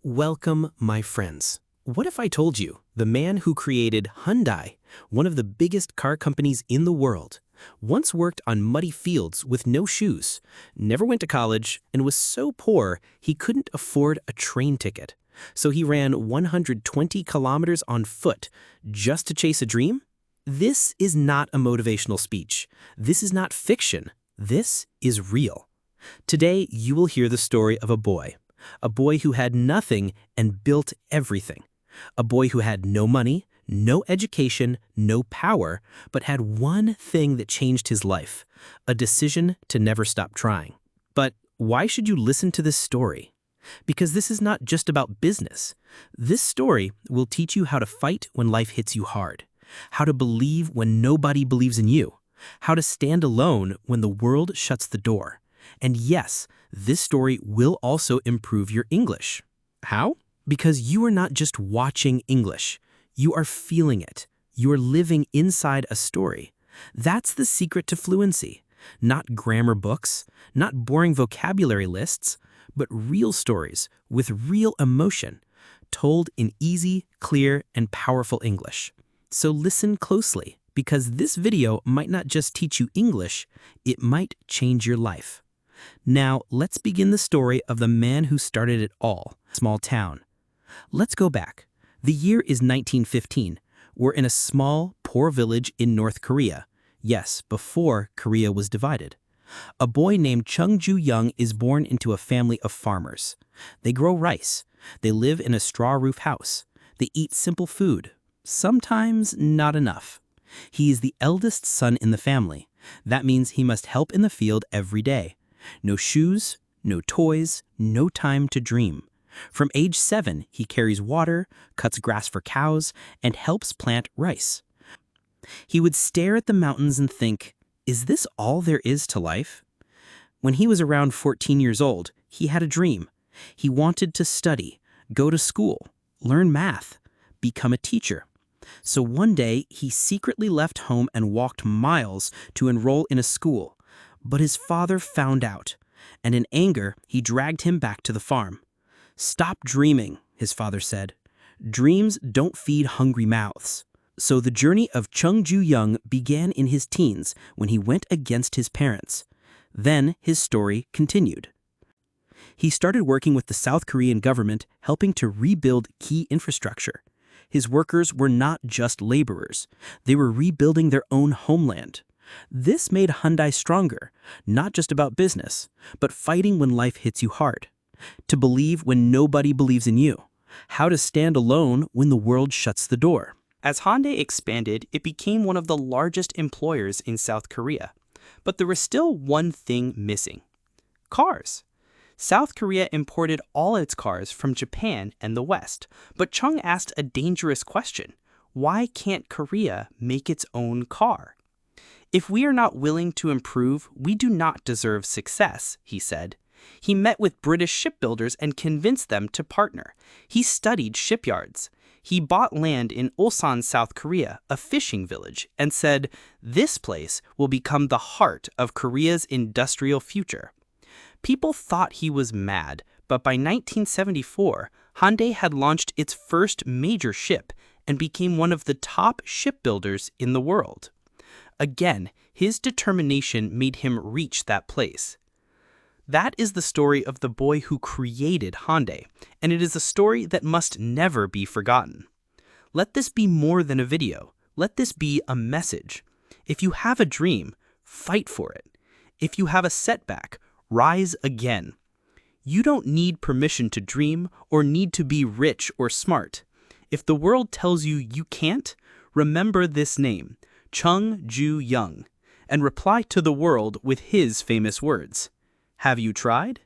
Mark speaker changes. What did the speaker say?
Speaker 1: Welcome, my friends. What if I told you the man who created Hyundai, one of the biggest car companies in the world, once worked on muddy fields with no shoes, never went to college, and was so poor he couldn't afford a train ticket? So he ran 120 kilometers on foot just to chase a dream? This is not a motivational speech. This is not fiction. This is real. Today, you will hear the story of a boy who had nothing and built everything. A boy who had no money, no education, no power, but had one thing that changed his life: a decision to never stop trying. But why should you listen to this story? Because this is not just about business. This story will teach you how to fight when life hits you hard, how to believe when nobody believes in you, how to stand alone when the world shuts the door. And yes, this story will also improve your English. How? Because you are not just watching English. You are feeling it. You are living inside a story. That's the secret to fluency. Not grammar books, not boring vocabulary lists, but real stories with real emotion, told in easy, clear, and powerful English. So listen closely, because this video might not just teach you English, it might change your life. Now, let's begin the story of the man who started it all, small town. Let's go back. The year is 1915. We're in a small, poor village in North Korea. Yes, before Korea was divided. A boy named Chung Ju-young is born into a family of farmers. They grow rice. They live in a straw roof house. They eat simple food. Sometimes not enough. He is the eldest son in the family. That means he must help in the field every day. No shoes, no toys, no time to dream. From age 7, he carries water, cuts grass for cows, and helps plant rice. He would stare at the mountains and think, is this all there is to life? When he was around 14 years old, he had a dream. He wanted to study, go to school, learn math, become a teacher. So one day, he secretly left home and walked miles to enroll in a school. But his father found out, and in anger, he dragged him back to the farm. "Stop dreaming," his father said. "Dreams don't feed hungry mouths." So the journey of Chung Ju-young began in his teens when he went against his parents. Then his story continued. He started working with the South Korean government, helping to rebuild key infrastructure. His workers were not just laborers. They were rebuilding their own homeland. This made Hyundai stronger, not just about business, but fighting when life hits you hard. To believe when nobody believes in you. How to stand alone when the world shuts the door.
Speaker 2: As Hyundai expanded, it became one of the largest employers in South Korea. But there was still one thing missing: cars. South Korea imported all its cars from Japan and the West, but Chung asked a dangerous question: why can't Korea make its own car? "If we are not willing to improve, we do not deserve success," he said. He met with British shipbuilders and convinced them to partner. He studied shipyards. He bought land in Ulsan, South Korea, a fishing village, and said, "This place will become the heart of Korea's industrial future." People thought he was mad, but by 1974, Hyundai had launched its first major ship and became one of the top shipbuilders in the world. Again, his determination made him reach that place. That is the story of the boy who created Hyundai, and it is a story that must never be forgotten. Let this be more than a video. Let this be a message. If you have a dream, fight for it. If you have a setback, rise again. You don't need permission to dream or need to be rich or smart. If the world tells you you can't, remember this name: Chung Ju-young, and reply to the world with his famous words: "Have you tried?"